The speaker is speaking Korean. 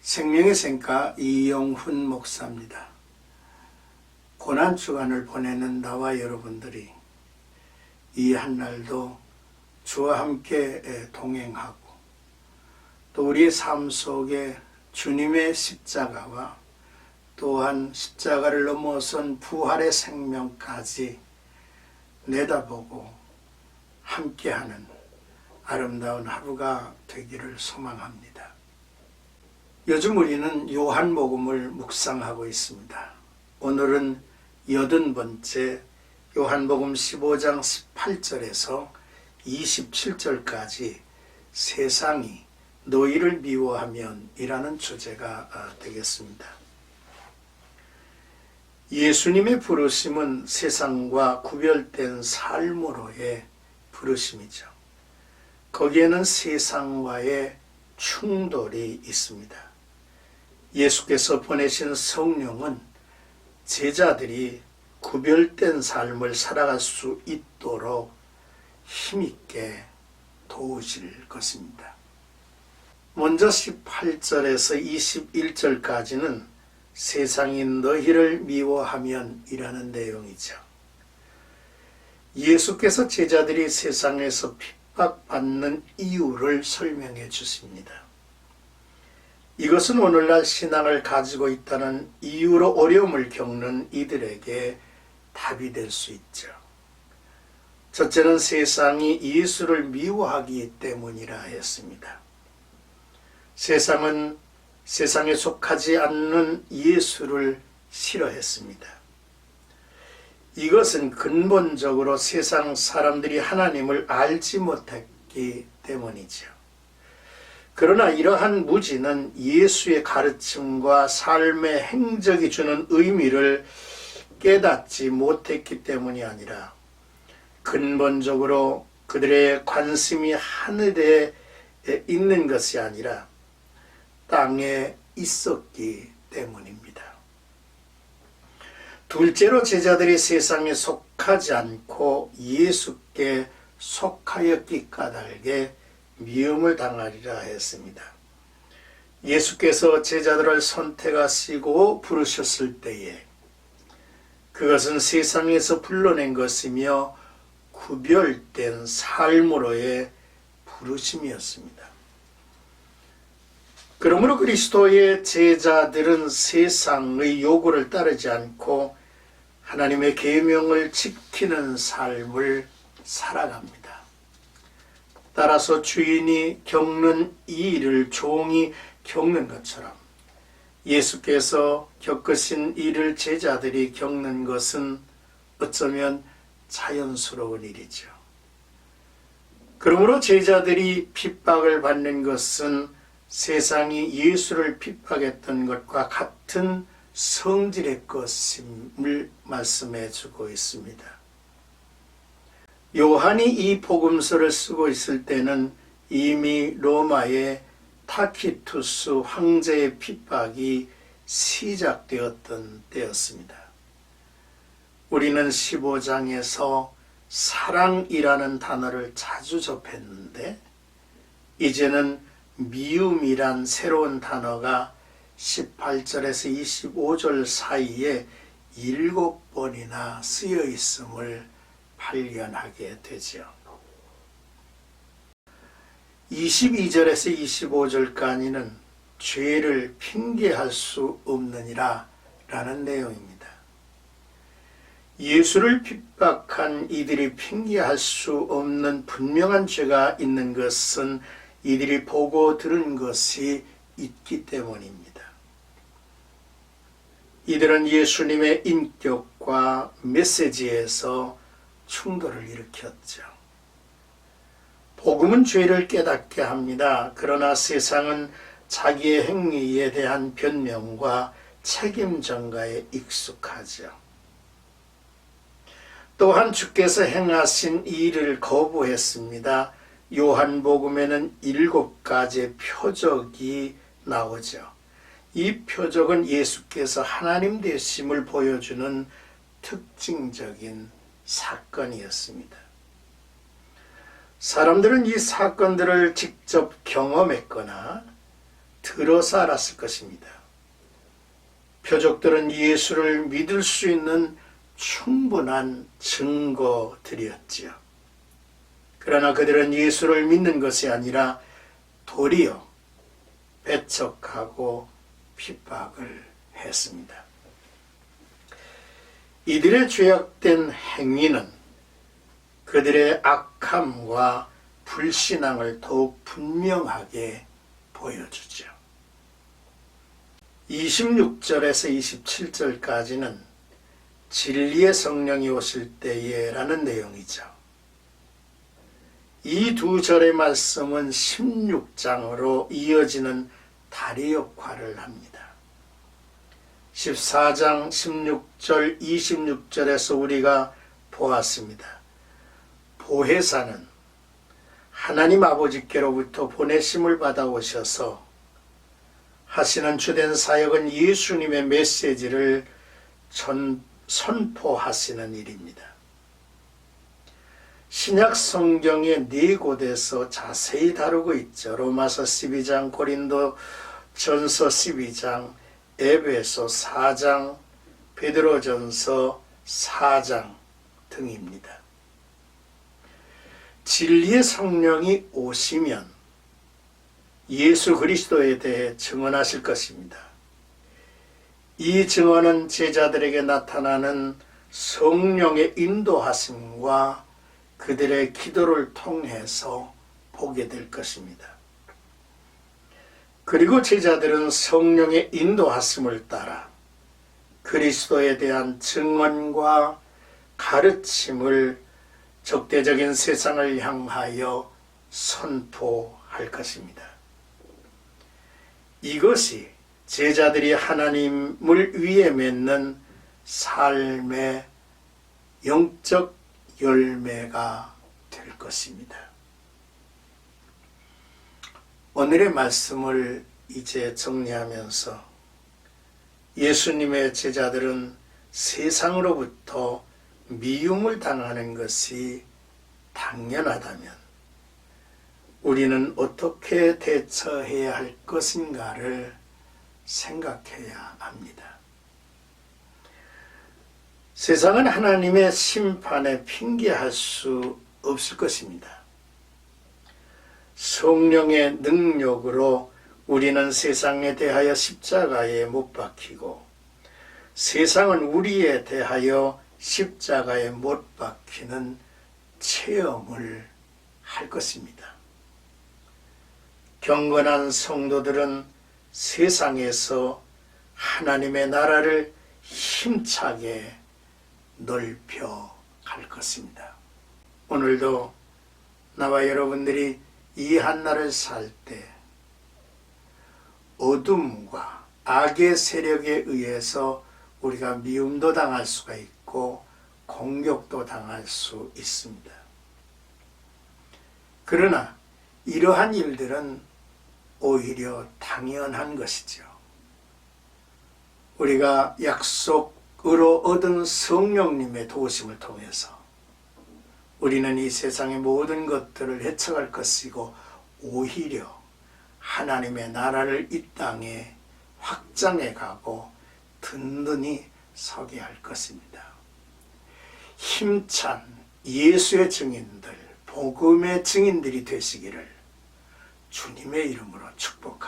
생명의 샘가 이영훈 목사입니다. 고난주간을 보내는 나와 여러분들이 이 한날도 주와 함께 동행하고 또 우리의 삶 속에 주님의 십자가와 또한 십자가를 넘어선 부활의 생명까지 내다보고 함께하는 아름다운 하루가 되기를 소망합니다. 요즘 우리는 요한복음을 묵상하고 있습니다. 오늘은 80번째 요한복음 15장 18절에서 27절까지 세상이 너희를 미워하면 이라는 주제가 되겠습니다. 예수님의 부르심은 세상과 구별된 삶으로의 부르심이죠. 거기에는 세상과의 충돌이 있습니다. 예수께서 보내신 성령은 제자들이 구별된 삶을 살아갈 수 있도록 힘있게 도우실 것입니다. 먼저 18절에서 21절까지는 세상이 너희를 미워하면 이라는 내용이죠. 예수께서 제자들이 세상에서 핍박받는 이유를 설명해 주십니다. 이것은 오늘날 신앙을 가지고 있다는 이유로 어려움을 겪는 이들에게 답이 될 수 있죠. 첫째는 세상이 예수를 미워하기 때문이라 했습니다. 세상은 세상에 속하지 않는 예수를 싫어했습니다. 이것은 근본적으로 세상 사람들이 하나님을 알지 못했기 때문이죠. 그러나 이러한 무지는 예수의 가르침과 삶의 행적이 주는 의미를 깨닫지 못했기 때문이 아니라 근본적으로 그들의 관심이 하늘에 있는 것이 아니라 땅에 있었기 때문입니다. 둘째로 제자들이 세상에 속하지 않고 예수께 속하였기 까닭에 미움을 당하리라 했습니다. 예수께서 제자들을 선택하시고 부르셨을 때에 그것은 세상에서 불러낸 것이며 구별된 삶으로의 부르심이었습니다. 그러므로 그리스도의 제자들은 세상의 요구를 따르지 않고 하나님의 계명을 지키는 삶을 살아갑니다. 따라서 주인이 겪는 이 일을 종이 겪는 것처럼 예수께서 겪으신 일을 제자들이 겪는 것은 어쩌면 자연스러운 일이죠. 그러므로 제자들이 핍박을 받는 것은 세상이 예수를 핍박했던 것과 같은 성질의 것임을 말씀해 주고 있습니다. 요한이 이 복음서를 쓰고 있을 때는 이미 로마의 타키투스 황제의 핍박이 시작되었던 때였습니다. 우리는 15장에서 사랑이라는 단어를 자주 접했는데 이제는 미움이란 새로운 단어가 18절에서 25절 사이에 7번이나 쓰여 있음을 발견하게 되죠. 22절에서 25절까지는 죄를 핑계할 수 없느니라 라는 내용입니다. 예수를 핍박한 이들이 핑계할 수 없는 분명한 죄가 있는 것은 이들이 보고 들은 것이 있기 때문입니다. 이들은 예수님의 인격과 메시지에서 충돌을 일으켰죠. 복음은 죄를 깨닫게 합니다. 그러나 세상은 자기의 행위에 대한 변명과 책임 전가에 익숙하죠. 또한 주께서 행하신 일을 거부했습니다. 요한복음에는 7가지의 표적이 나오죠. 이 표적은 예수께서 하나님 되심을 보여주는 특징적인 사건이었습니다. 사람들은 이 사건들을 직접 경험했거나 들어서 알았을 것입니다. 표적들은 예수를 믿을 수 있는 충분한 증거들이었지요. 그러나 그들은 예수를 믿는 것이 아니라 도리어 배척하고 핍박을 했습니다. 이들의 죄악된 행위는 그들의 악함과 불신앙을 더욱 분명하게 보여주죠. 26절에서 27절까지는 진리의 성령이 오실 때에 라는 내용이죠. 이 두 절의 말씀은 16장으로 이어지는 다리 역할을 합니다. 14장 16절 26절에서 우리가 보았습니다. 보혜사는 하나님 아버지께로부터 보내심을 받아 오셔서 하시는 주된 사역은 예수님의 메시지를 선포하시는 일입니다. 신약 성경의 네 곳에서 자세히 다루고 있죠. 로마서 12장, 고린도 전서 12장, 에베소 4장, 베드로전서 4장 등입니다. 진리의 성령이 오시면 예수 그리스도에 대해 증언하실 것입니다. 이 증언은 제자들에게 나타나는 성령의 인도하심과 그들의 기도를 통해서 보게 될 것입니다. 그리고 제자들은 성령의 인도하심을 따라 그리스도에 대한 증언과 가르침을 적대적인 세상을 향하여 선포할 것입니다. 이것이 제자들이 하나님을 위해 맺는 삶의 영적 열매가 될 것입니다. 오늘의 말씀을 이제 정리하면서 예수님의 제자들은 세상으로부터 미움을 당하는 것이 당연하다면 우리는 어떻게 대처해야 할 것인가를 생각해야 합니다. 세상은 하나님의 심판에 핑계할 수 없을 것입니다. 성령의 능력으로 우리는 세상에 대하여 십자가에 못 박히고 세상은 우리에 대하여 십자가에 못 박히는 체험을 할 것입니다. 경건한 성도들은 세상에서 하나님의 나라를 힘차게 넓혀 갈 것입니다. 오늘도 나와 여러분들이 이 한날을 살 때 어둠과 악의 세력에 의해서 우리가 미움도 당할 수가 있고 공격도 당할 수 있습니다. 그러나 이러한 일들은 오히려 당연한 것이죠. 우리가 약속으로 얻은 성령님의 도우심을 통해서 우리는 이 세상의 모든 것들을 헤쳐갈 것이고 오히려 하나님의 나라를 이 땅에 확장해 가고 든든히 서게 할 것입니다. 힘찬 예수의 증인들, 복음의 증인들이 되시기를 주님의 이름으로 축복합니다.